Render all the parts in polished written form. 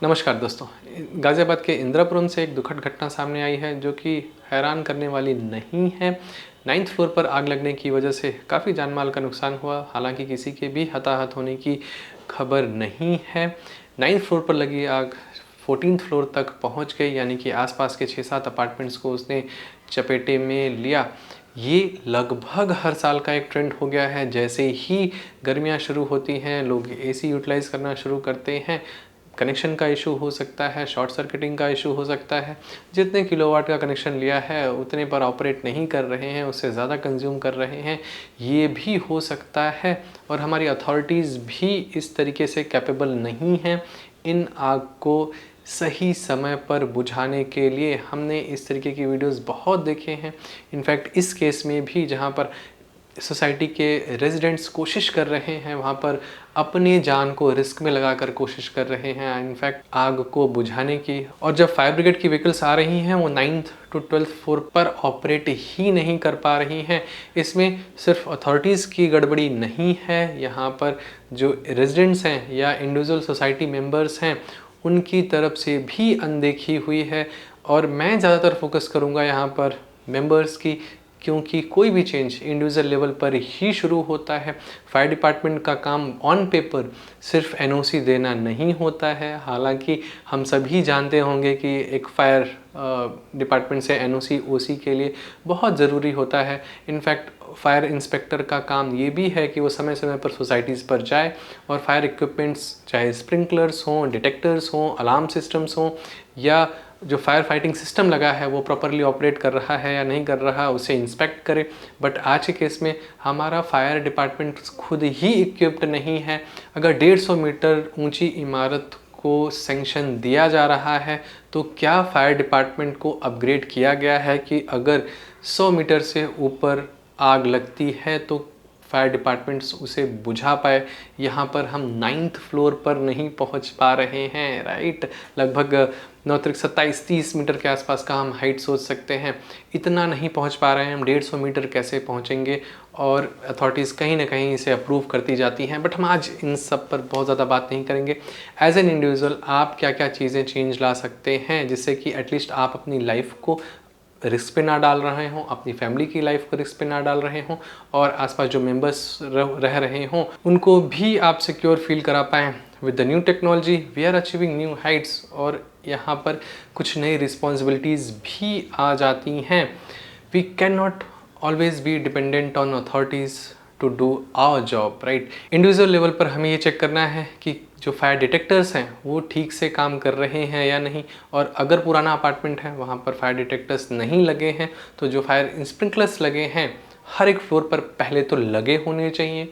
नमस्कार दोस्तों। गाज़ियाबाद के इंदिरापुरम से एक दुखद घटना सामने आई है जो कि हैरान करने वाली नहीं है। 9th फ्लोर पर आग लगने की वजह से काफ़ी जान-माल का नुकसान हुआ। हालांकि किसी के भी हताहत होने की खबर नहीं है। 9th फ्लोर पर लगी आग 14th फ्लोर तक पहुंच गई, यानी कि आसपास के 6-7 अपार्टमेंट्स को उसने चपेटे में लिया। ये लगभग हर साल का एक ट्रेंड हो गया है। जैसे ही गर्मियाँ शुरू होती हैं, लोग एसी यूटिलाइज़ करना शुरू करते हैं। कनेक्शन का इशू हो सकता है, शॉर्ट सर्किटिंग का इशू हो सकता है। जितने किलोवाट का कनेक्शन लिया है उतने पर ऑपरेट नहीं कर रहे हैं, उससे ज़्यादा कंज्यूम कर रहे हैं, ये भी हो सकता है। और हमारी अथॉरिटीज़ भी इस तरीके से कैपेबल नहीं हैं इन आग को सही समय पर बुझाने के लिए। हमने इस तरीके की वीडियोस बहुत देखे हैं। इनफैक्ट इस केस में भी जहाँ पर सोसाइटी के रेजिडेंट्स कोशिश कर रहे हैं, वहाँ पर अपने जान को रिस्क में लगाकर कोशिश कर रहे हैं इनफैक्ट आग को बुझाने की। और जब फायर ब्रिगेड की व्हीकल्स आ रही हैं वो 9th to 12th फ्लोर पर ऑपरेट ही नहीं कर पा रही हैं। इसमें सिर्फ अथॉरिटीज़ की गड़बड़ी नहीं है, यहाँ पर जो रेजिडेंट्स हैं या इंडिविजुअल सोसाइटी मेंबर्स हैं उनकी तरफ से भी अनदेखी हुई है। और मैं ज़्यादातर फोकस करूँगा यहाँ पर मेंबर्स की, क्योंकि कोई भी चेंज इंडिविजुअल लेवल पर ही शुरू होता है। फायर डिपार्टमेंट का काम ऑन पेपर सिर्फ एनओसी देना नहीं होता है। हालांकि हम सभी जानते होंगे कि एक फायर डिपार्टमेंट से एनओसी ओसी के लिए बहुत ज़रूरी होता है। इनफैक्ट फायर इंस्पेक्टर का काम ये भी है कि वो समय समय पर सोसाइटीज़ पर जाए और फायर इक्विपमेंट्स, चाहे स्प्रिंकलर्स हों, डिटेक्टर्स हों, अलार्म सिस्टम्स हों, या जो फायर फाइटिंग सिस्टम लगा है वो प्रॉपरली ऑपरेट कर रहा है या नहीं कर रहा, उसे इंस्पेक्ट करे। बट आज के केस में हमारा फायर डिपार्टमेंट खुद ही इक्विप्ड नहीं है। अगर 150 मीटर ऊंची इमारत को सेंक्शन दिया जा रहा है तो क्या फायर डिपार्टमेंट को अपग्रेड किया गया है कि अगर 100 मीटर से ऊपर आग लगती है तो फायर डिपार्टमेंट्स उसे बुझा पाए। यहाँ पर हम 9th फ्लोर पर नहीं पहुँच पा रहे हैं, राइट। लगभग 9-27-30 मीटर के आसपास का हम हाइट सोच सकते हैं, इतना नहीं पहुँच पा रहे हैं हम। 150 मीटर कैसे पहुँचेंगे? और अथॉरिटीज़ कहीं ना कहीं इसे अप्रूव करती जाती हैं। बट हम आज इन सब पर बहुत ज़्यादा बात नहीं करेंगे। एज एन इंडिविजुअल आप क्या क्या चीज़ें चेंज ला सकते हैं जिससे कि एटलीस्ट आप अपनी लाइफ को रिस्क पे ना डाल रहे हों, अपनी फैमिली की लाइफ को रिस्क पे ना डाल रहे हों, और आसपास जो मेंबर्स रह रहे हों उनको भी आप सिक्योर फील करा पाएँ। With the new technology we are achieving new heights, और यहाँ पर कुछ नई रिस्पॉन्सिबिलिटीज़ भी आ जाती हैं। We can not always be dependent on authorities to do our job, right. Individual level पर हमें ये चेक करना है कि जो फायर डिटेक्टर्स हैं वो ठीक से काम कर रहे हैं या नहीं। और अगर पुराना अपार्टमेंट है वहाँ पर फायर डिटेक्टर्स नहीं लगे हैं तो जो फायर स्प्रिंकलर्स लगे हैं हर एक फ्लोर पर पहले तो लगे होने चाहिए,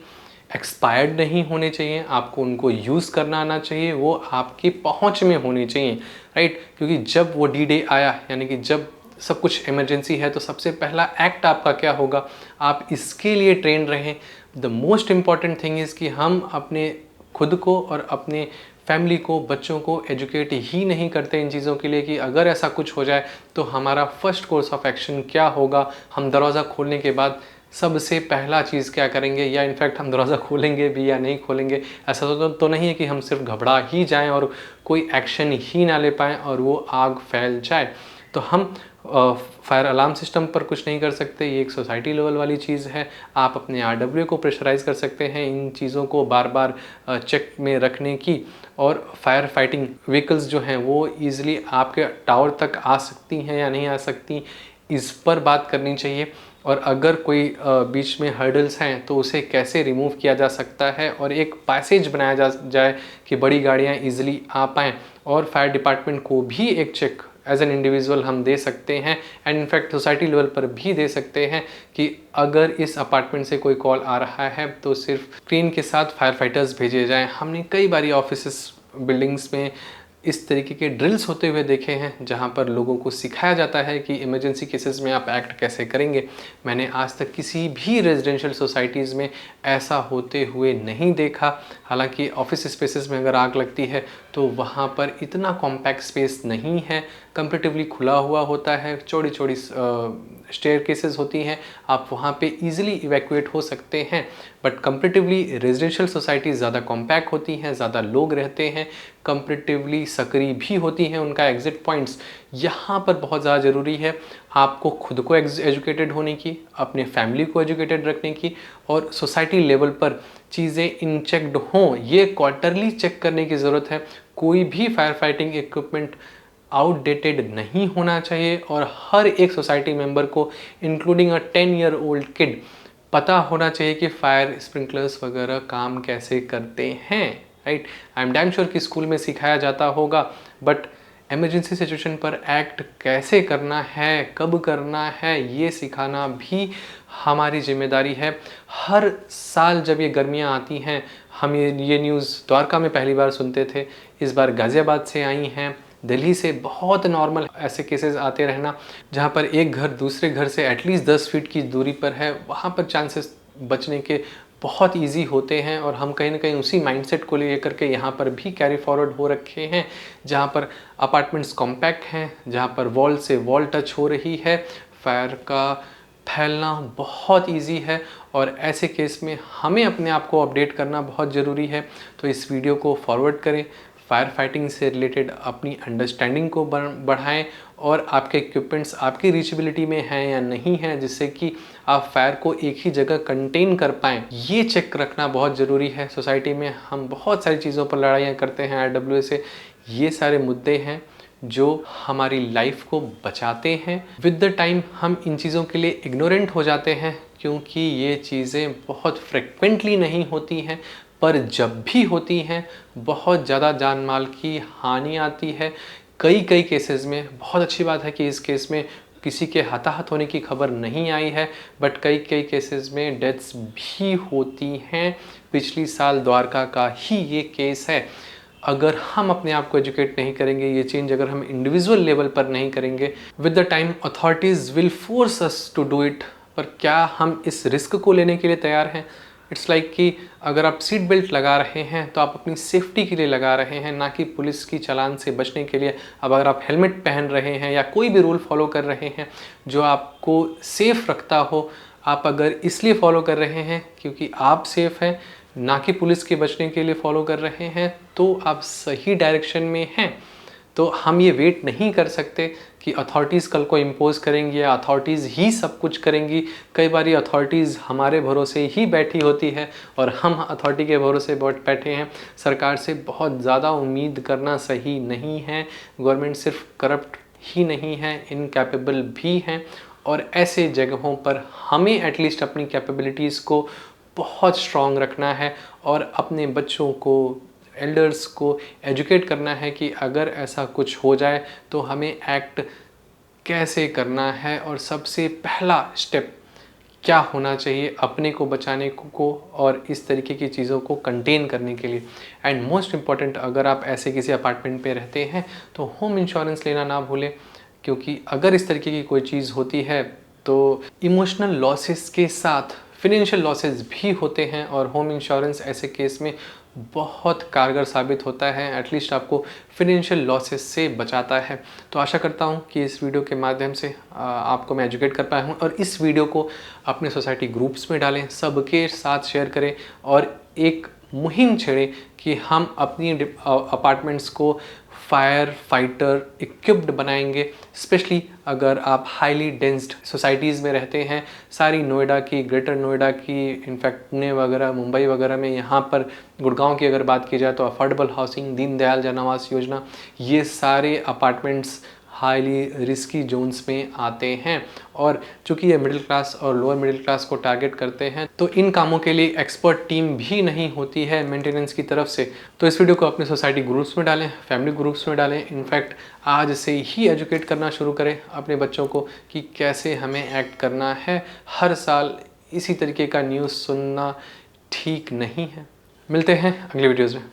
एक्सपायर्ड नहीं होने चाहिए, आपको उनको यूज़ करना आना चाहिए, वो आपकी पहुँच में होने चाहिए, राइट। क्योंकि जब वो डी-डे आया, यानी कि जब सब कुछ इमरजेंसी है, तो सबसे पहला एक्ट आपका क्या होगा, आप इसके लिए ट्रेन रहें। The most important thing is कि हम अपने खुद को और अपने फैमिली को, बच्चों को एजुकेट ही नहीं करते इन चीज़ों के लिए कि अगर ऐसा कुछ हो जाए तो हमारा फर्स्ट कोर्स ऑफ एक्शन क्या होगा। हम दरवाज़ा खोलने के बाद सबसे पहला चीज़ क्या करेंगे, या इनफैक्ट हम दरवाज़ा खोलेंगे भी या नहीं खोलेंगे। ऐसा तो नहीं है कि हम सिर्फ घबरा ही जाएं और कोई एक्शन ही ना ले पाएँ और वो आग फैल जाए। तो हम फायर अलार्म सिस्टम पर कुछ नहीं कर सकते, ये एक सोसाइटी लेवल वाली चीज़ है। आप अपने आरडब्ल्यू को प्रेशराइज़ कर सकते हैं इन चीज़ों को बार बार चेक में रखने की। और फायर फाइटिंग व्हीकल्स जो हैं वो ईज़िली आपके टावर तक आ सकती हैं या नहीं आ सकती, इस पर बात करनी चाहिए। और अगर कोई बीच में हर्डल्स हैं तो उसे कैसे रिमूव किया जा सकता है और एक पैसेज बनाया जाए कि बड़ी गाड़ियाँ ईज़िली आ पाएँ। और फायर डिपार्टमेंट को भी एक चेक एज एन इंडिविजुअल हम दे सकते हैं, एंड इनफैक्ट सोसाइटी लेवल पर भी दे सकते हैं कि अगर इस अपार्टमेंट से कोई कॉल आ रहा है तो सिर्फ स्क्रीन के साथ फायर फाइटर्स भेजे जाएं। हमने कई बारी ऑफिस बिल्डिंग्स में इस तरीके के ड्रिल्स होते हुए देखे हैं जहां पर लोगों को सिखाया जाता है कि इमरजेंसी केसेस में आप एक्ट कैसे करेंगे। मैंने आज तक किसी भी रेजिडेंशियल सोसाइटीज़ में ऐसा होते हुए नहीं देखा। हालांकि ऑफिस स्पेसेस में अगर आग लगती है तो वहाँ पर इतना कॉम्पैक्ट स्पेस नहीं है, कंपैरेटिवली खुला हुआ होता है, चौड़ी चौड़ी स्टेयरकेसेस होती हैं, आप वहाँ पे इजीली इवैक्यूएट हो सकते हैं। बट कंपैरेटिवली रेजिडेंशियल सोसाइटीज़ ज़्यादा कॉम्पैक्ट होती हैं, ज़्यादा लोग रहते हैं, कंपैरेटिवली सकरी भी होती हैं, उनका एग्जिट पॉइंट्स यहाँ पर बहुत ज़्यादा ज़रूरी है आपको खुद को एजुकेटेड होने की, अपने फैमिली को एजुकेटेड रखने की, और सोसाइटी लेवल पर चीज़ें इनचेक्ड हों ये क्वार्टरली चेक करने की ज़रूरत है। कोई भी फायर फाइटिंग इक्विपमेंट आउटडेटेड नहीं होना चाहिए और हर एक सोसाइटी मेंबर को इंक्लूडिंग अ 10-year-old किड पता होना चाहिए कि फायर स्प्रिंकलर्स वगैरह काम कैसे करते हैं, right. I am damn sure कि स्कूल में सिखाया जाता होगा, बट इमरजेंसी सिचुएशन पर एक्ट कैसे करना है, कब करना है, ये सिखाना भी हमारी जिम्मेदारी है। हर साल जब ये गर्मियाँ आती हैं, हम ये न्यूज़ द्वारका में पहली बार सुनते थे, इस बार गाज़ियाबाद से आई हैं, दिल्ली से बहुत नॉर्मल ऐसे केसेस आते रहना, जहाँ पर एक घर दूसरे घर से एटलीस्ट 10 फीट की दूरी पर है, वहाँ पर चांसेस बचने के बहुत इजी होते हैं। और हम कहीं ना कहीं उसी माइंडसेट को लेकर के यहाँ पर भी कैरी फॉरवर्ड हो रखे हैं, जहाँ पर अपार्टमेंट्स कॉम्पैक्ट हैं, जहाँ पर वॉल से वॉल टच हो रही है, फायर का फैलना बहुत इजी है, और ऐसे केस में हमें अपने आप को अपडेट करना बहुत ज़रूरी है। तो इस वीडियो को फॉरवर्ड करें, फायर फाइटिंग से रिलेटेड अपनी अंडरस्टैंडिंग को बढ़ाएं, और आपके इक्विपमेंट्स आपकी रीचेबिलिटी में हैं या नहीं हैं, जिससे कि आप फायर को एक ही जगह कंटेन कर पाएँ, ये चेक रखना बहुत ज़रूरी है। सोसाइटी में हम बहुत सारी चीज़ों पर लड़ाइयाँ करते हैं RWA से, ये सारे मुद्दे हैं जो हमारी लाइफ को बचाते हैं। विद द टाइम हम इन चीज़ों के लिए इग्नोरेंट हो जाते हैं, क्योंकि ये चीज़ें बहुत फ्रिक्वेंटली नहीं होती हैं, पर जब भी होती हैं बहुत ज़्यादा जान माल की हानि आती है। कई केसेस में, बहुत अच्छी बात है कि इस केस में किसी के हताहत होने की खबर नहीं आई है, बट कई केसेस में डेथ्स भी होती हैं। पिछली साल द्वारका का ही ये केस है। अगर हम अपने आप को एजुकेट नहीं करेंगे, ये चेंज अगर हम इंडिविजुअल लेवल पर नहीं करेंगे, with the time authorities will force us to do it. पर क्या हम इस रिस्क को लेने के लिए तैयार हैं? इट्स लाइक कि अगर आप सीट बेल्ट लगा रहे हैं तो आप अपनी सेफ्टी के लिए लगा रहे हैं, ना कि पुलिस की चालान से बचने के लिए। अब अगर आप हेलमेट पहन रहे हैं या कोई भी रूल फॉलो कर रहे हैं जो आपको सेफ़ रखता हो, आप अगर इसलिए फॉलो कर रहे हैं क्योंकि आप सेफ़ हैं, ना कि पुलिस के बचने के लिए फॉलो कर रहे हैं, तो आप सही डायरेक्शन में हैं। तो हम ये वेट नहीं कर सकते कि अथॉरिटीज़ कल को इम्पोज करेंगी या अथॉरिटीज़ ही सब कुछ करेंगी। कई बार ये अथॉरिटीज़ हमारे भरोसे ही बैठी होती है और हम अथॉरिटी के भरोसे बैठे हैं। सरकार से बहुत ज़्यादा उम्मीद करना सही नहीं है। गवर्नमेंट सिर्फ करप्ट ही नहीं है, इनकैपेबल भी हैं, और ऐसे जगहों पर हमें एटलीस्ट अपनी कैपेबिलिटीज़ को बहुत स्ट्रॉन्ग रखना है और अपने बच्चों को, एल्डर्स को एजुकेट करना है कि अगर ऐसा कुछ हो जाए तो हमें एक्ट कैसे करना है और सबसे पहला स्टेप क्या होना चाहिए अपने को बचाने को और इस तरीके की चीज़ों को कंटेन करने के लिए। एंड मोस्ट इम्पॉर्टेंट, अगर आप ऐसे किसी अपार्टमेंट पे रहते हैं तो होम इंश्योरेंस लेना ना भूलें, क्योंकि अगर इस तरीके की कोई चीज़ होती है तो इमोशनल लॉसेस के साथ फिनेंशियल लॉसेस भी होते हैं, और होम इंश्योरेंस ऐसे केस में बहुत कारगर साबित होता है, एटलीस्ट आपको फिनेंशियल लॉसेस से बचाता है। तो आशा करता हूँ कि इस वीडियो के माध्यम से आपको मैं एजुकेट कर पाया हूँ, और इस वीडियो को अपने सोसाइटी ग्रुप्स में डालें, सबके साथ शेयर करें और एक मुहिम छेड़ें कि हम अपनी अपार्टमेंट्स को फायर फाइटर इक्विप्ड बनाएंगे। स्पेशली अगर आप हाईली डेंस्ड सोसाइटीज़ में रहते हैं, सारी नोएडा की, ग्रेटर नोएडा की, इनफैक्ट पुणे वगैरह, मुंबई वगैरह में, यहाँ पर गुड़गांव की अगर बात की जाए तो अफोर्डेबल हाउसिंग, दीनदयाल जन आवास योजना, ये सारे अपार्टमेंट्स हाईली रिस्की जोन्स में आते हैं। और चूंकि ये मिडिल क्लास और लोअर मिडिल क्लास को टारगेट करते हैं, तो इन कामों के लिए एक्सपर्ट टीम भी नहीं होती है मेंटेनेंस की तरफ से। तो इस वीडियो को अपने सोसाइटी ग्रुप्स में डालें, फैमिली ग्रुप्स में डालें, इनफैक्ट आज से ही एजुकेट करना शुरू करें अपने बच्चों को कि कैसे हमें एक्ट करना है। हर साल इसी तरीके का न्यूज़ सुनना ठीक नहीं है। मिलते हैं अगले वीडियोज़ में।